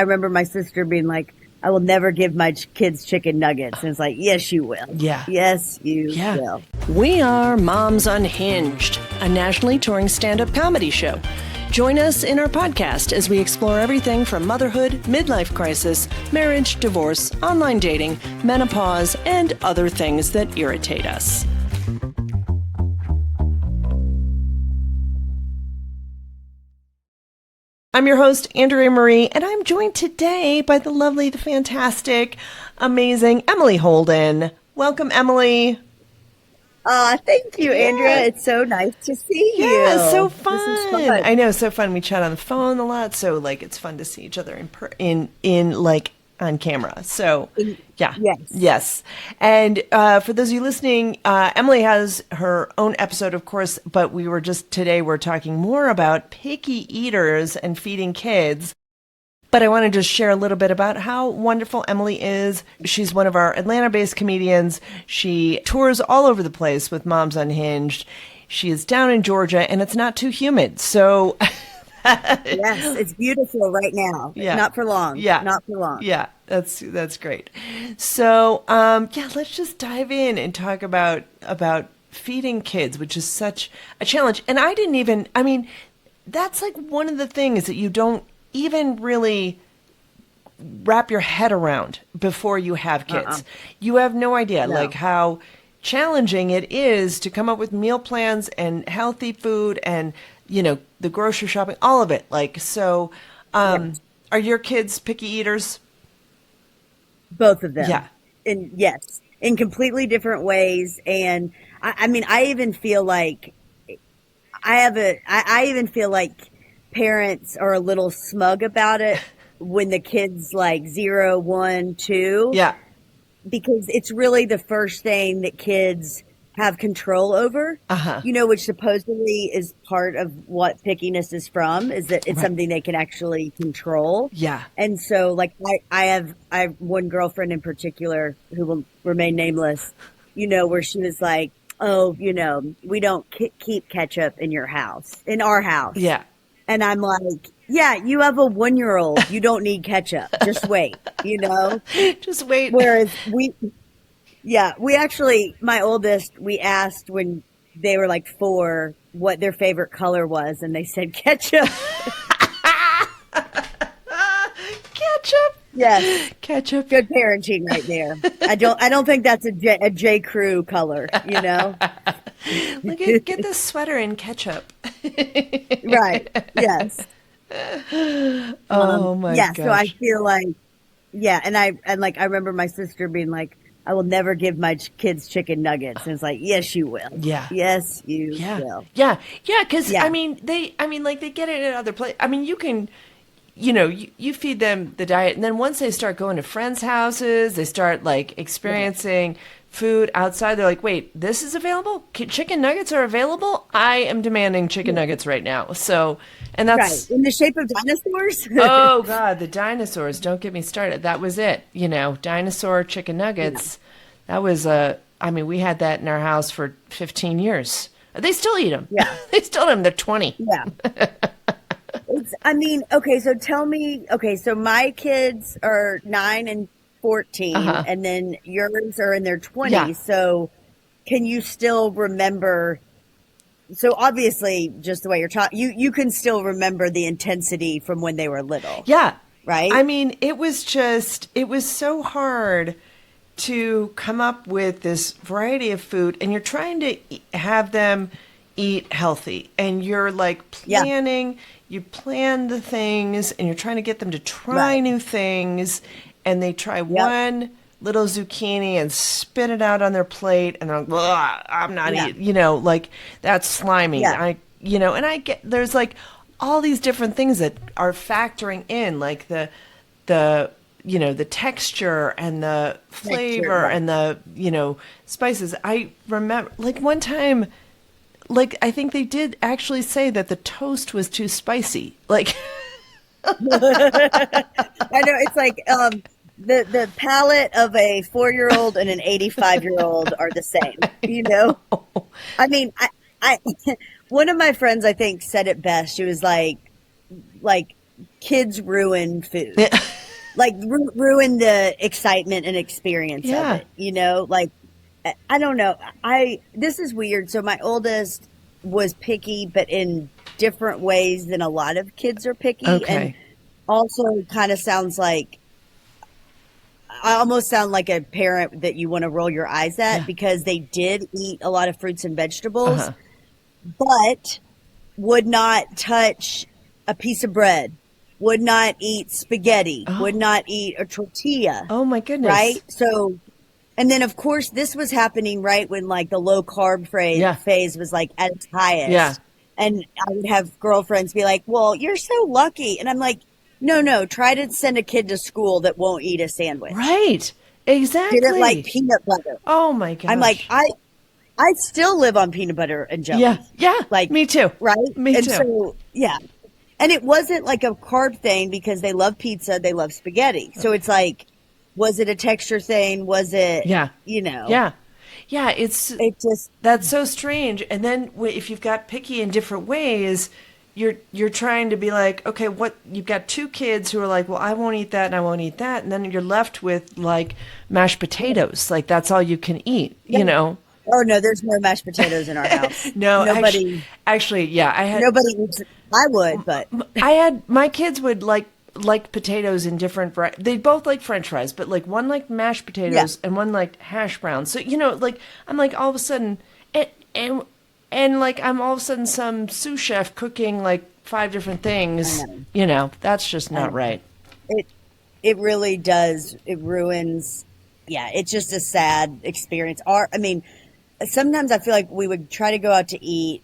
I remember my sister being like, I will never give my kids chicken nuggets. And it's like, yes, you will. Yeah. Yes, you will. We are Moms Unhinged, a nationally touring stand-up comedy show. Join us in our podcast as we explore everything from motherhood, midlife crisis, marriage, divorce, online dating, menopause, and other things that irritate us. I'm your host, Andrea Marie, and I'm joined today by the lovely, the fantastic, amazing Emily Holden. Welcome, Emily. Thank you, Andrea. It's so nice to see you. Yeah, so fun. This is fun. I know, so fun. We chat on the phone a lot, so like it's fun to see each other in like on camera. So yeah, yes. And for those of you listening, Emily has her own episode, of course, but we're talking more about picky eaters and feeding kids. But I want to just share a little bit about how wonderful Emily is. She's one of our Atlanta-based comedians. She tours all over the place with Moms Unhinged. She is down in Georgia, and it's not too humid. So yes, it's beautiful right now. Yeah. Not for long. Yeah. Not for long. Yeah, that's great. So, let's just dive in and talk about feeding kids, which is such a challenge. And that's like one of the things that you don't even really wrap your head around before you have kids. You have no idea like how challenging it is to come up with meal plans and healthy food and, the grocery shopping, all of it. Are your kids picky eaters? Both of them. Yeah. And yes, in completely different ways. And I even feel like I even feel like parents are a little smug about it when the kids like 0, 1, 2. Yeah. Because it's really the first thing that kids have control over, which supposedly is part of what pickiness is from, is that it's something they can actually control. Yeah. And so like I have one girlfriend in particular who will remain nameless, where she was like, oh, we don't keep ketchup in our house. Yeah. And I'm like, yeah, you have a 1-year-old. You don't need ketchup. Just wait, Just wait. Whereas we actually, my oldest, we asked when they were like 4 what their favorite color was, and they said ketchup. Ketchup. Yes. Ketchup. Good parenting right there. I don't think that's a J. Crew color, Look, get this sweater in ketchup. Right. Yes. Oh my gosh. So I feel like, and I remember my sister being like, I will never give my kids chicken nuggets. And it's like, yes, you will. Yeah. Yes, you will. Yeah. Yeah. Cause Yeah. they get it at other places. You can, you feed them the diet. And then once they start going to friends' houses, they start like experiencing food outside. They're like, wait, this is available? Chicken nuggets are available? I am demanding chicken nuggets right now. So, and that's right. In the shape of dinosaurs. Oh God, the dinosaurs. Don't get me started. That was it. Dinosaur chicken nuggets. Yeah. That was we had that in our house for 15 years. They still eat them. Yeah. They still eat them. They're 20. Yeah. So tell me, so my kids are 9 and 14, and then yours are in their 20s. Yeah. So can you still remember? So obviously, just the way you're talking, you can still remember the intensity from when they were little. Yeah. Right? It was so hard to come up with this variety of food, and you're trying to have them eat healthy, and you're like planning, you plan the things, and you're trying to get them to try new things, and they try one little zucchini and spit it out on their plate, and they're like, I'm not eating, that's slimy. And I get, there's like all these different things that are factoring in, like the texture and the flavor and the, spices. I remember like one time, like, I think they did actually say that the toast was too spicy. Like, I know, it's like, the palate of a 4-year-old and an 85-year-old are the same, I one of my friends, I think, said it best. She was like, kids ruin food. Like ruin the excitement and experience of it, you know? Like, I don't know. This is weird. So my oldest was picky, but in different ways than a lot of kids are picky. And also kind of sounds like, I almost sound like a parent that you want to roll your eyes at, because they did eat a lot of fruits and vegetables, but would not touch a piece of bread, would not eat spaghetti, would not eat a tortilla. Oh my goodness. Right? So, and then of course this was happening right when like the low carb phase was like at its highest. Yeah. And I would have girlfriends be like, well, you're so lucky. And I'm like, no, try to send a kid to school that won't eat a sandwich. Right. Exactly. Didn't like peanut butter. Oh my gosh. I'm like, I still live on peanut butter and jelly. Yeah. Like, me too. Right? Me and too. So, yeah. And it wasn't like a carb thing because they love pizza, they love spaghetti. So it's like, was it a texture thing? Was it, you know? Yeah. Yeah, that's so strange. And then if you've got picky in different ways, you're trying to be like, okay, you've got two kids who are like, well, I won't eat that and I won't eat that, and then you're left with like mashed potatoes, like that's all you can eat, you know? Oh no, there's no mashed potatoes in our house. No, nobody. Actually, I had nobody eats. I would, but my kids would like potatoes in different they both like French fries, but like one like mashed potatoes and one like hash browns. So, you know, like I'm like all of a sudden and like I'm all of a sudden some sous chef cooking like 5 different things. You know, that's just not right. It really does. It ruins. Yeah, it's just a sad experience. I mean, sometimes I feel like we would try to go out to eat.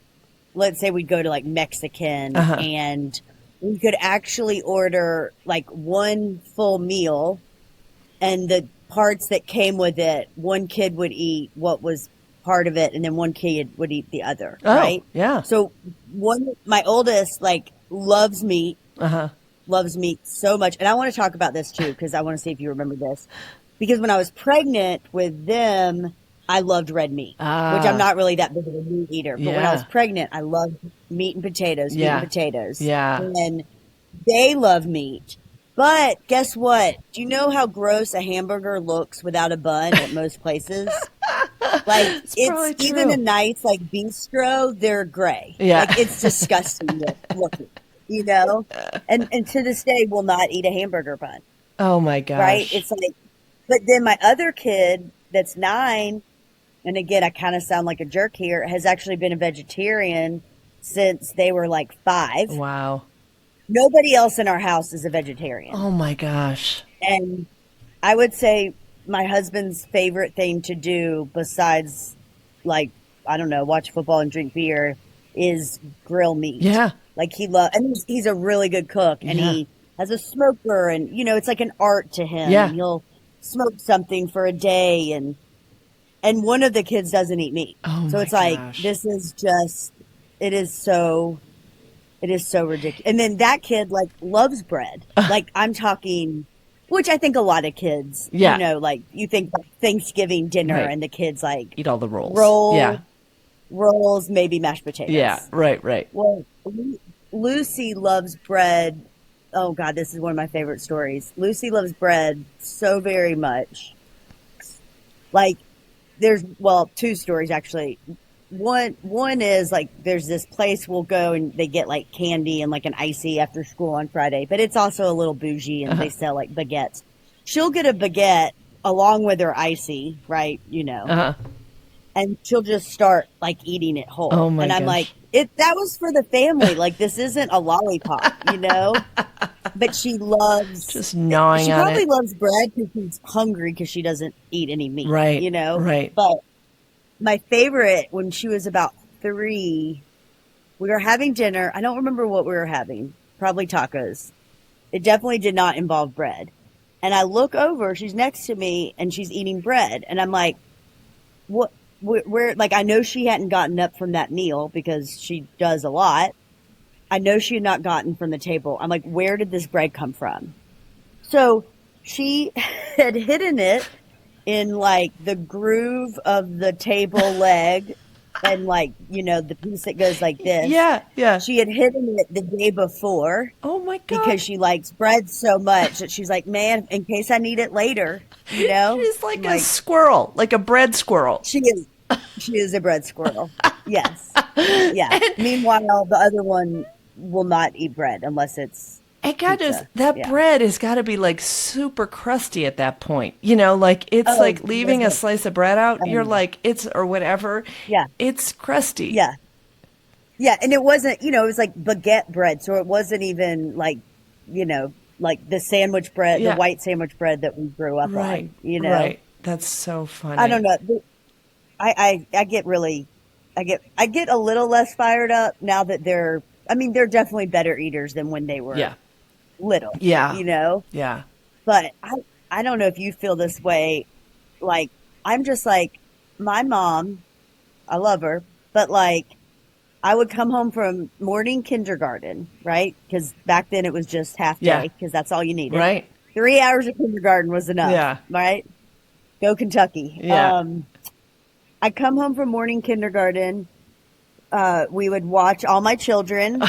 Let's say we'd go to like Mexican and we could actually order like one full meal, and the parts that came with it, one kid would eat what was part of it, and then one kid would eat the other. Right? Yeah. So my oldest like loves meat, loves meat so much, and I want to talk about this too because I want to see if you remember this. Because when I was pregnant with them, I loved red meat, which I'm not really that big of a meat eater. But when I was pregnant, I loved meat and potatoes, Yeah. And they love meat. But guess what? Do you know how gross a hamburger looks without a bun at most places? Like, it's even a nice, like, bistro, they're gray. Yeah. Like, it's disgusting looking, you know? And to this day, will not eat a hamburger bun. Oh, my gosh. Right? It's like, but then my other kid that's 9, and again, I kind of sound like a jerk here, has actually been a vegetarian since they were like 5. Wow. Nobody else in our house is a vegetarian. Oh my gosh. And I would say my husband's favorite thing to do besides, like, I don't know, watch football and drink beer is grill meat. Yeah. Like and he's a really good cook, and he has a smoker, and, you know, it's like an art to him. Yeah. And he'll smoke something for a day, and one of the kids doesn't eat meat. Oh so it's gosh. like, this is just, it is so ridiculous. And then that kid like loves bread. Like, I'm talking, which I think a lot of kids, you know, like you think Thanksgiving dinner and the kids like eat all the rolls. Rolls, maybe mashed potatoes. Yeah. Right. Well, Lucy loves bread. Oh God, this is one of my favorite stories. Lucy loves bread so very much. Like, there's 2 stories actually. One is like, there's this place we'll go and they get like candy and like an icy after school on Friday, but it's also a little bougie, and they sell like baguettes. She'll get a baguette along with her icy, right? You know, and she'll just start like eating it whole. Oh my and I'm gosh. like, that was for the family. Like, this isn't a lollipop, you know? But she loves just gnawing on it. She probably loves bread because she's hungry because she doesn't eat any meat, right? You know, right? But my favorite, when she was about 3, we were having dinner. I don't remember what we were having. Probably tacos. It definitely did not involve bread. And I look over. She's next to me, and she's eating bread. And I'm like, what? Where? Like, I know she hadn't gotten up from that meal because she does a lot. I know she had not gotten from the table. I'm like, where did this bread come from? So she had hidden it in like the groove of the table leg and like, the piece that goes like this. Yeah, yeah. She had hidden it the day before. Oh my God. Because she likes bread so much that she's like, man, in case I need it later, She's like a squirrel, like a bread squirrel. She is. She is a bread squirrel. Yes. Yeah. Meanwhile, the other one will not eat bread unless it's bread has got to be like super crusty at that point. Like it's like leaving a slice of bread out. You're like, or whatever. Yeah. It's crusty. Yeah. Yeah. And it wasn't, it was like baguette bread. So it wasn't even like, like the sandwich bread, the white sandwich bread that we grew up on, Right. That's so funny. I don't know. I get a little less fired up now that they're definitely better eaters than when they were little. Yeah. Yeah. But I don't know if you feel this way. Like, I'm just like, my mom, I love her, but like, I would come home from morning kindergarten, right? Because back then it was just half day, because that's all you needed. Right. 3 hours of kindergarten was enough. Yeah. Right? Go Kentucky. Yeah. I come home from morning kindergarten. We would watch All My Children,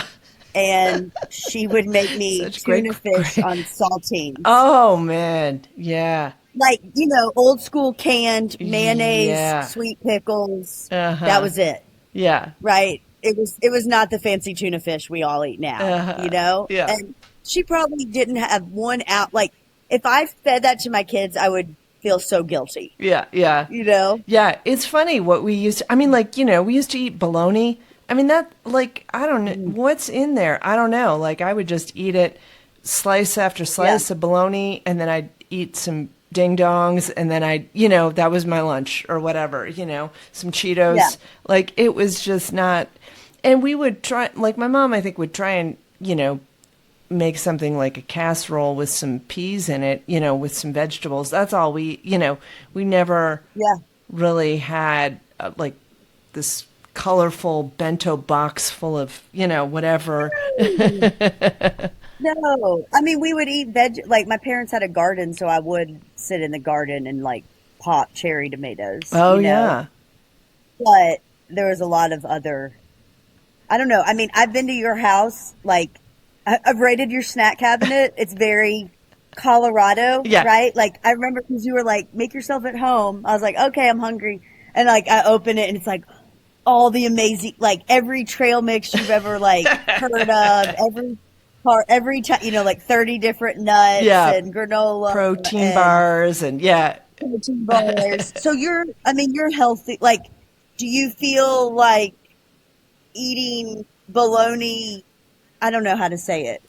and she would make me tuna fish on saltines. Oh, man. Yeah. Like, old school canned mayonnaise, sweet pickles. That was it. Yeah. Right. It was not the fancy tuna fish we all eat now, Yeah. And she probably didn't have one out. Like, if I fed that to my kids, I would feel so guilty. Yeah. Yeah. Yeah. It's funny what we used to, we used to eat bologna. I mean, that, like, I don't know what's in there. I don't know. Like, I would just eat it slice after slice of bologna, and then I'd eat some ding dongs, and then that was my lunch or whatever, some Cheetos. Yeah. Like, it was just not, and we would try, like, my mom, I think, would try and, make something like a casserole with some peas in it, with some vegetables. That's all we never really had, like, this colorful bento box full of, whatever. No, we would eat like, my parents had a garden, so I would sit in the garden and like pop cherry tomatoes. Oh, yeah. But there was a lot of other, I don't know. I've been to your house, like, I've raided your snack cabinet. It's very Colorado, right? Like, I remember because you were like, make yourself at home. I was like, okay, I'm hungry. And like, I open it and it's like all the amazing, like every trail mix you've ever like heard of, every time, like 30 different nuts and granola. Protein bars and protein bars. So you're healthy. Like, do you feel like eating bologna? I don't know how to say it.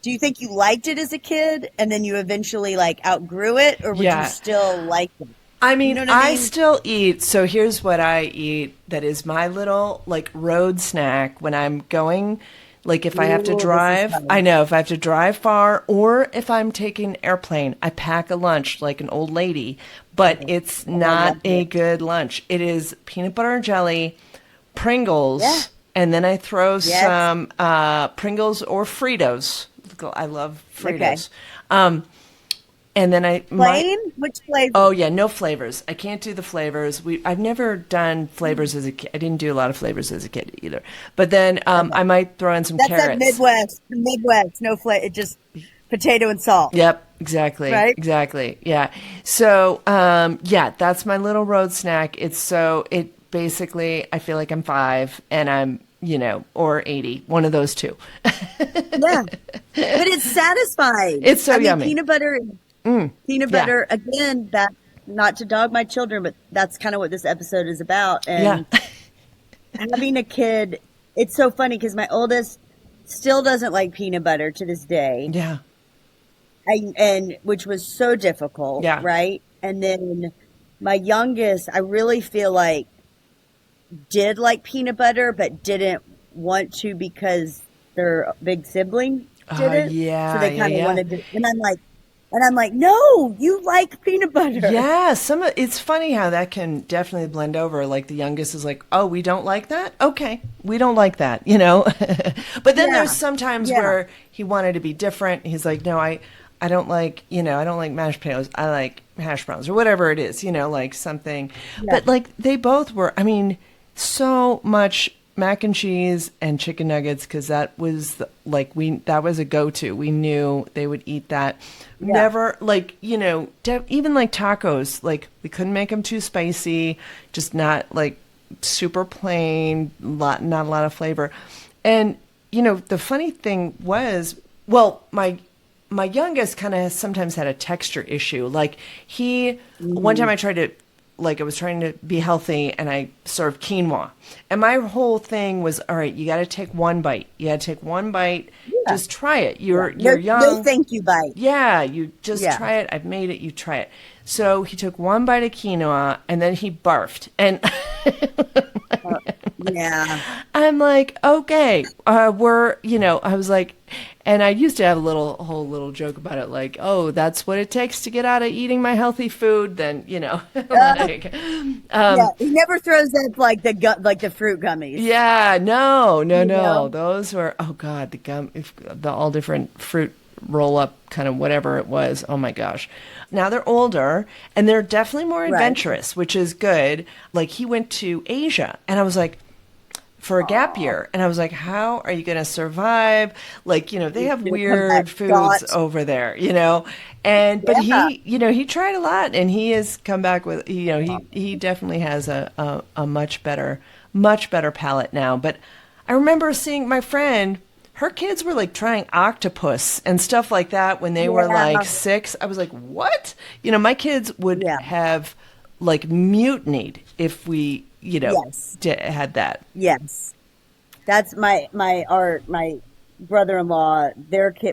Do you think you liked it as a kid and then you eventually like outgrew it, or would you still like it? I still eat. So here's what I eat that is my little like road snack when I'm going, like if I have to drive, if I have to drive far, or if I'm taking airplane, I pack a lunch like an old lady, but it's not a good lunch. It is peanut butter and jelly, Pringles, and then I throw some Pringles or Fritos. I love Fritos. Okay. And then plain? Which flavor? Oh yeah, no flavors. I can't do the flavors. I've never done flavors as a kid. I didn't do a lot of flavors as a kid either. But then I might throw in some carrots. That's the Midwest. No flavor. It just potato and salt. Yep, exactly. Right? Exactly. Yeah. So that's my little road snack. It basically, I feel like I'm 5 and I'm, or 80, one of those two. Yeah. But it's satisfying. It's so yummy. Peanut butter, again, that, not to dog my children, but that's kind of what this episode is about. And having a kid, it's so funny because my oldest still doesn't like peanut butter to this day. Yeah. And which was so difficult, right? And then my youngest, I really feel like, did like peanut butter, but didn't want to because their big sibling didn't. Yeah. So they kind of wanted to. And I'm like, no, you like peanut butter. Yeah. It's funny how that can definitely blend over. Like the youngest is like, oh, we don't like that? Okay. We don't like that, But then there's sometimes where he wanted to be different. He's like, no, I don't like, I don't like mashed potatoes. I like hash browns or whatever it is, like something. Yeah. But like they both were, so much mac and cheese and chicken nuggets because that was that was a go-to. We knew they would eat that. Yeah. Never even like tacos, like we couldn't make them too spicy, just not like super plain, not a lot of flavor. And the funny thing was, well, my youngest kind of sometimes had a texture issue. Like one time I tried to, I was trying to be healthy and I served quinoa. And my whole thing was, all right, you got to take one bite. You got to take one bite. Yeah. Just try it. You're young. No thank you bite. Yeah, you just try it. I've made it. You try it. So he took one bite of quinoa and then he barfed. And yeah. I'm like, okay, I was like, and I used to have a whole little joke about it, like, oh, that's what it takes to get out of eating my healthy food. Then, he never throws up like the fruit gummies. Yeah, no. Those were, oh God, the all different fruit roll up kind of whatever it was. Oh my gosh. Now they're older and they're definitely more adventurous, which is good. Like he went to Asia and I was like, for a gap year. And I was like, how are you going to survive? Like, they have weird foods over there, and, but he tried a lot and he has come back with, he definitely has a much better palate now. But I remember seeing my friend, her kids were like trying octopus and stuff like that when they were like 6. I was like, what? My kids would have like mutinied if we, had that. Yes. That's my brother-in-law,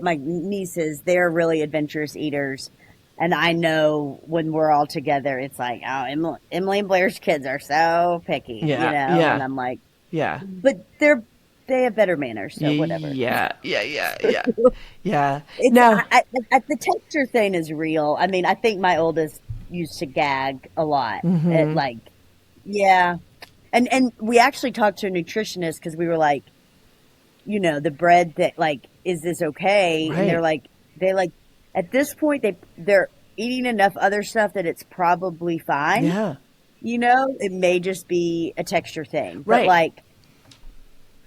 my nieces, they're really adventurous eaters. And I know when we're all together, it's like, oh, Emily and Blair's kids are so picky, And I'm like, yeah, but they have better manners, so whatever. Yeah. Now, the texture thing is real. I mean, I think my oldest used to gag a lot. Mm-hmm. And we actually talked to a nutritionist because we were like, the bread that is this okay? Right. And they're like, at this point they're eating enough other stuff that it's probably fine. Yeah. It may just be a texture thing. Right. But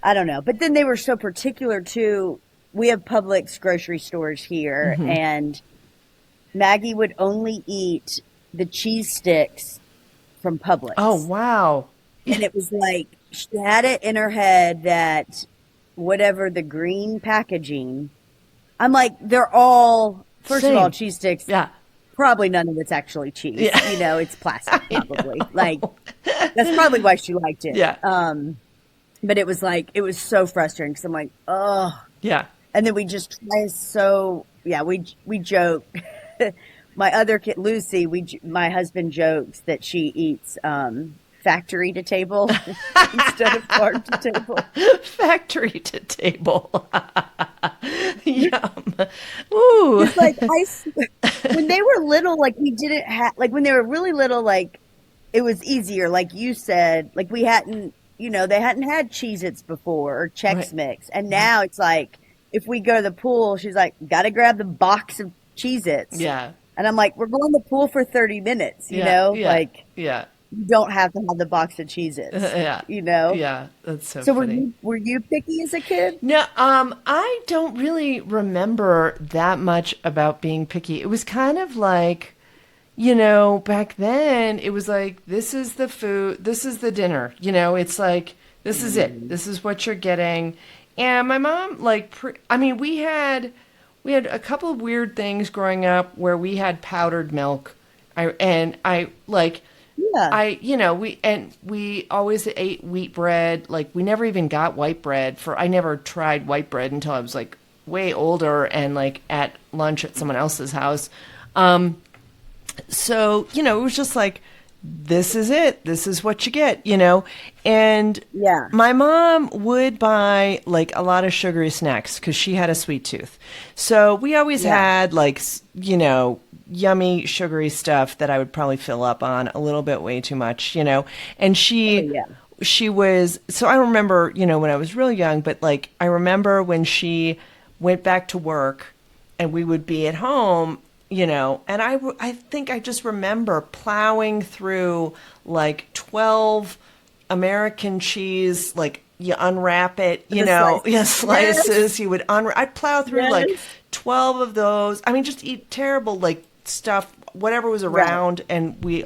I don't know. But then they were so particular too. We have Publix grocery stores here, mm-hmm. and Maggie would only eat the cheese sticks from Publix. Oh, wow. And it was like, she had it in her head that whatever the green packaging, I'm like, they're all, first of all, cheese sticks. Yeah. Probably none of it's actually cheese. Yeah. It's plastic probably. That's probably why she liked it. Yeah. But it was so frustrating because I'm like, oh. Yeah. And then we just try we joke. My other kid, Lucy, my husband jokes that she eats factory to table instead of farm to table. Factory to table. Yum. Ooh. It's when they were little, we didn't have, when they were really little, it was easier. Like you said, we hadn't, they hadn't had Cheez-Its before or Chex Mix. And now it's if we go to the pool, she's like, got to grab the box of Cheez-Its. Yeah. And I'm like, we're going to the pool for 30 minutes, you know? Yeah. You don't have to have the box of Cheez-Its. Yeah. Yeah, that's so funny. were you picky as a kid? No, I don't really remember that much about being picky. It was kind of like, back then it was like, this is the food, this is the dinner, it's like, this is it. This is what you're getting. And my mom, we had a couple of weird things growing up where we had powdered milk. We always ate wheat bread. We never even got white bread. I never tried white bread until I was way older and at lunch at someone else's house. So, it was just this is it. This is what you get, And my mom would buy a lot of sugary snacks because she had a sweet tooth. So we always had yummy sugary stuff that I would probably fill up on a little bit way too much, And she was, so I don't remember, when I was really young, but I remember when she went back to work and we would be at home, and I think I just remember plowing through 12 American cheese, like you unwrap it, slices. Yes. You would I'd plow through like 12 of those. I mean, just eat terrible like stuff, whatever was around, and we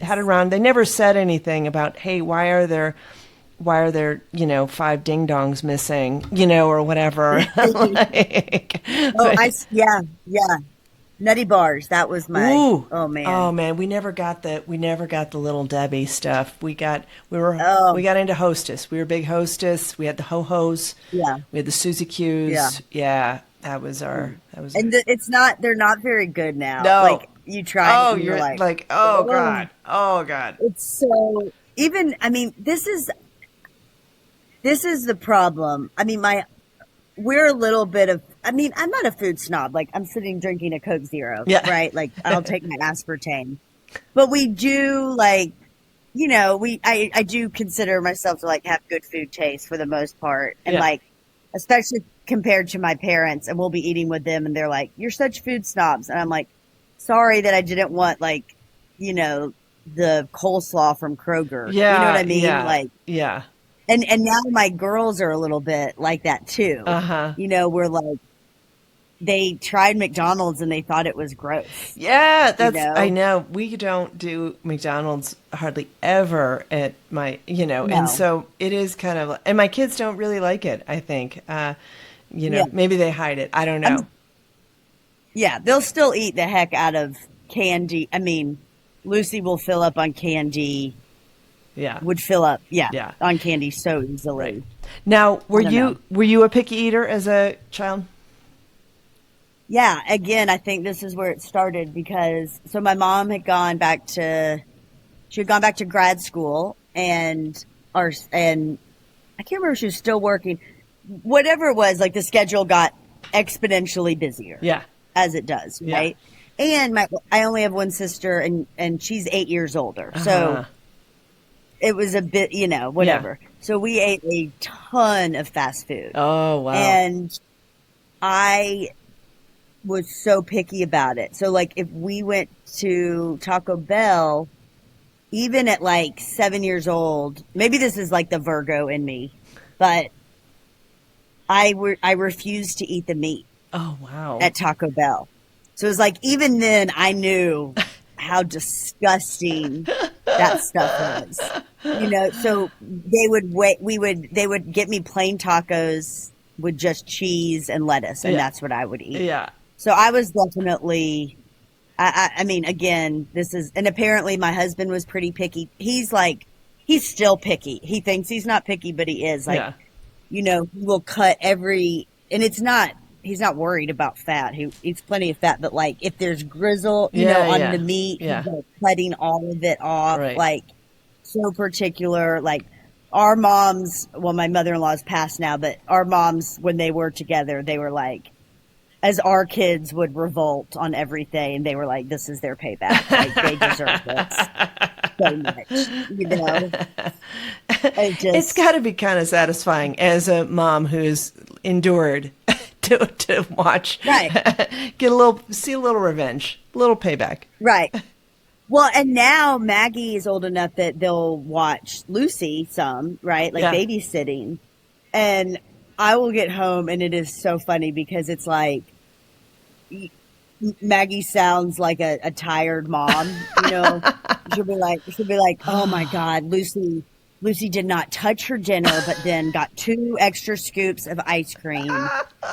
had it around. They never said anything about, hey, why are there 5 ding dongs missing, or whatever. Nutty bars. That was my. Ooh. Oh man. Oh man. We never got the Little Debbie stuff. We got into Hostess. We were big Hostess. We had the Ho Hos. Yeah. We had the Suzy Q's. Yeah. Yeah. That was our. And it's not. They're not very good now. No. Like you try. Oh, you're like. Oh God. Oh God. It's so. Even. I mean, this is the problem. I mean, we're a little bit of, I'm not a food snob. Like, I'm sitting drinking a Coke Zero, right? Like, I'll take my aspartame. But we do, like, I do consider myself to, like, have good food taste for the most part. And, like, especially compared to my parents, and we'll be eating with them, and they're like, you're such food snobs. And I'm like, sorry that I didn't want, like, the coleslaw from Kroger. Yeah. You know what I mean? Yeah. Like, yeah. And now my girls are a little bit like that too. Uh-huh. We're like, they tried McDonald's and they thought it was gross. Yeah, I know. We don't do McDonald's hardly ever at my, No. And so it is kind of, and my kids don't really like it, I think. Maybe they hide it. I don't know. They'll still eat the heck out of candy. I mean, Lucy will fill up on candy. Yeah. Would fill up, on candy so easily. Right. Now, were you a picky eater as a child? Yeah. Again, I think this is where it started because my mom had gone back to grad school and I can't remember if she was still working. Whatever it was, like the schedule got exponentially busier. Yeah. As it does, right? Yeah. And I only have one sister and she's 8 years older. Uh-huh. So it was a bit, whatever. Yeah. So we ate a ton of fast food. Oh, wow. And I was so picky about it. So, like, if we went to Taco Bell, even at, like, 7 years old, maybe this is, like, the Virgo in me, but I refused to eat the meat. Oh, wow. At Taco Bell. So it was like, even then, I knew how disgusting that stuff was. So they would get me plain tacos with just cheese and lettuce, and that's what I would eat. Yeah. So I was definitely, I mean, again, and apparently my husband was pretty picky. He's still picky. He thinks he's not picky, but he is. Like, he will cut and he's not worried about fat. He eats plenty of fat, but like if there's grizzle, on the meat, he's like cutting all of it off. Right. Like so particular. Like our moms, well, my mother-in-law's passed now, but our moms, when they were together, they were like, as our kids would revolt on everything, they were like, this is their payback. Like they deserve this so much, It's got to be kind of satisfying as a mom who's endured to watch, right? see a little revenge, a little payback, right? Well, and now Maggie is old enough that they'll watch Lucy some, right? Like babysitting, and I will get home and it is so funny because it's like Maggie sounds like a tired mom, She'll be like, oh my God, Lucy did not touch her dinner, but then got 2 extra scoops of ice cream.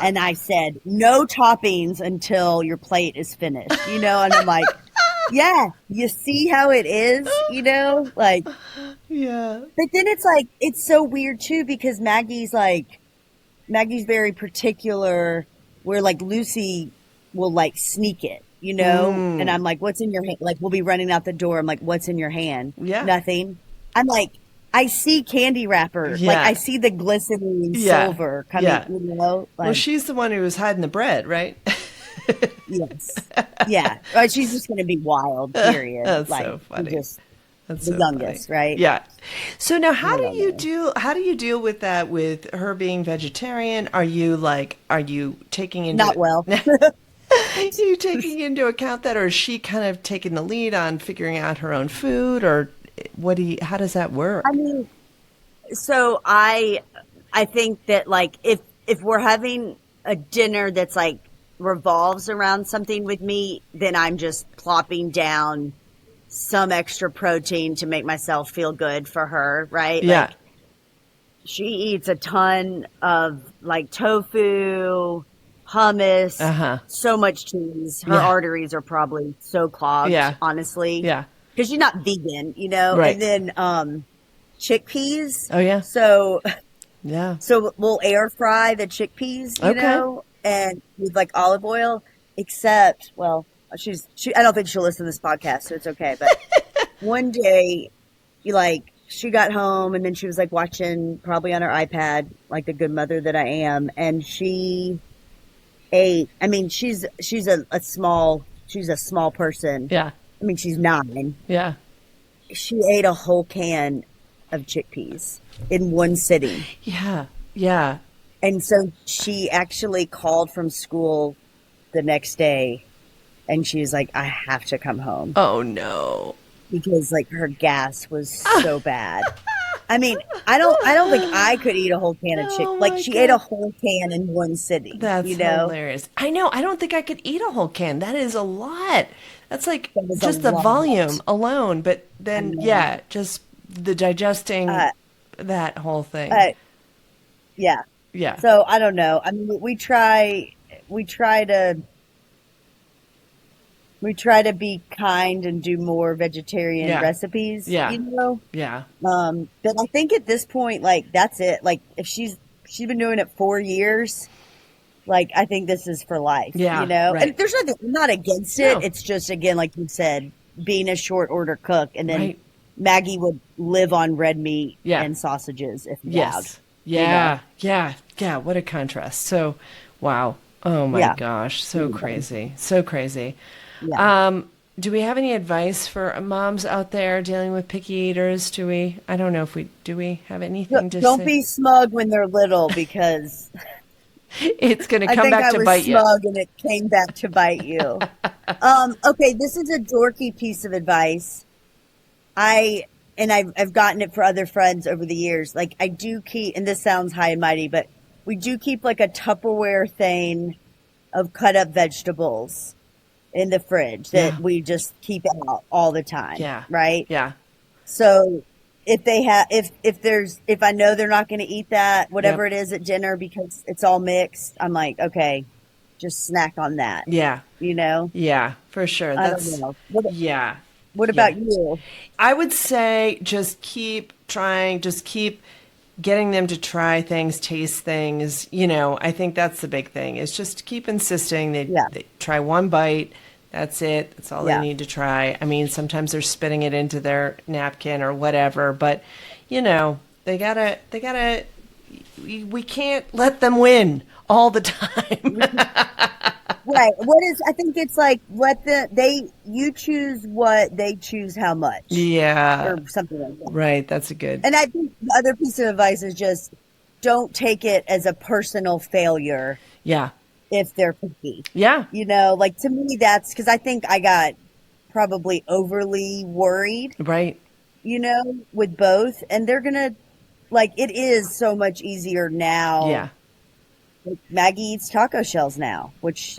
And I said, no toppings until your plate is finished, and I'm like, yeah, you see how it is, like, yeah. But then it's like, it's so weird too, because Maggie's very particular where like Lucy will like sneak it, and I'm like, what's in your hand? Like, we'll be running out the door. I'm like, what's in your hand? Yeah. Nothing. I'm like, I see candy wrapper. Yeah. Like I see the glistening silver coming, Like, well, she's the one who was hiding the bread, right? Yes. Yeah. She's just going to be wild, period. That's like, so funny. That's the youngest, funny. Right? Yeah. So now how do you deal with that with her being vegetarian? Are you taking into Not well. Are you taking into account that, or is she kind of taking the lead on figuring out her own food, or how does that work? I mean, so I think that like if we're having a dinner that's like revolves around something with me, then I'm just plopping down some extra protein to make myself feel good for her, right? Yeah. Like she eats a ton of like tofu, hummus, so much cheese. Her arteries are probably so clogged, honestly. Yeah. Because she's not vegan, you know? Right. And then chickpeas. Oh, yeah. So yeah. So we'll air fry the chickpeas, you know, and with like olive oil, except, well, I don't think she'll listen to this podcast, so it's okay. But one day, she got home and then she was like watching probably on her iPad, like the good mother that I am. And she ate, I mean, she's a small person. Yeah. I mean, she's 9. Yeah. She ate a whole can of chickpeas in one sitting. Yeah. Yeah. And so she actually called from school the next day and she was like, I have to come home. Oh no. Because like her gas was so bad. I mean, I don't think I could eat a whole can of chicken. Like she ate a whole can in one sitting. That's hilarious. I know. I don't think I could eat a whole can. That is a lot. That's like just the volume alone. But then, just the digesting that whole thing. Yeah. Yeah. So I don't know. I mean, we try to be kind and do more vegetarian recipes. Yeah. You know? Yeah. But I think at this point, like that's it. Like if she's been doing it 4 years, like I think this is for life. Yeah. You know? Right. And there's nothing, I'm not against it. No. It's just again, like you said, being a short order cook, and then Maggie would live on red meat and sausages if allowed. Yeah. You know? Yeah. What a contrast. So, wow. Oh my gosh. So crazy. So crazy. Yeah. Do we have any advice for moms out there dealing with picky eaters? Do we have anything to say? Don't be smug when they're little, because it's going to come back to bite you. I was smug and it came back to bite you. Okay, this is a dorky piece of advice. I've gotten it for other friends over the years. Like I do keep, and this sounds high and mighty, but we do keep like a Tupperware thing of cut up vegetables in the fridge that we just keep out all the time. Yeah. Right? Yeah. So if I know they're not going to eat that, whatever it is at dinner, because it's all mixed, I'm like, okay, just snack on that. Yeah. You know? Yeah, for sure. I don't know. What about you? I would say just keep trying, just keep getting them to try things, taste things. You know, I think that's the big thing, is just keep insisting they try one bite. That's it. That's all they need to try. I mean, sometimes they're spitting it into their napkin or whatever, but you know, we can't let them win all the time. Right. I think it's like you choose what, they choose how much. Yeah. Or something like that. Right. That's a good. And I think the other piece of advice is just don't take it as a personal failure. Yeah. If they're picky. Yeah. You know, like to me, that's because I think I got probably overly worried. Right. You know, with both. And they're going to, like, it is so much easier now. Yeah. Like Maggie eats taco shells now, which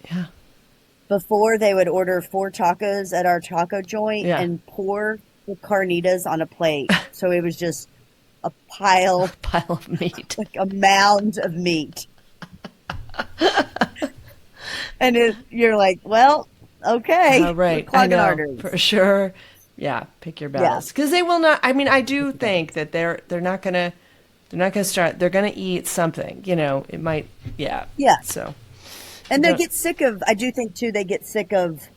before they would order 4 tacos at our taco joint and pour the carnitas on a plate. So it was just a pile of meat, like a mound of meat. And you're like, well, okay. Right. I know, arteries. For sure. Yeah. Pick your battles. Because they will not, I mean, I do think that they're not going to start, they're going to eat something, you know, it might, Yeah. So. And they get sick of, I do think too, they get sick of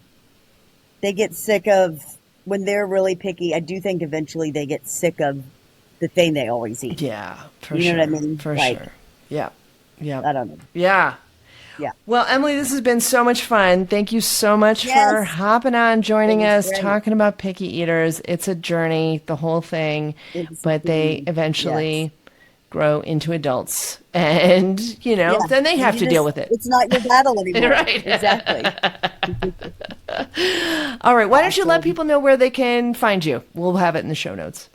when they're really picky. I do think eventually they get sick of the thing they always eat. Yeah. For you sure. know what I mean? For sure. Yeah. Yeah. I don't know. Yeah. Yeah. Well, Emily, this has been so much fun. Thank you so much for hopping on, joining us, talking about picky eaters. It's a journey, the whole thing, but they eventually grow into adults, and then they have to deal with it. It's not your battle anymore. Right. Exactly. All right. Why don't you let people know where they can find you? We'll have it in the show notes.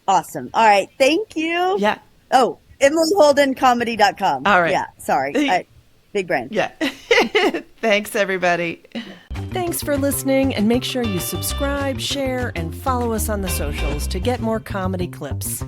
Awesome. All right. Thank you. Yeah. Oh, EmilyHoldenComedy.com. All right. Yeah. Sorry. Big brain. Yeah. Thanks, everybody. Thanks for listening, and make sure you subscribe, share, and follow us on the socials to get more comedy clips.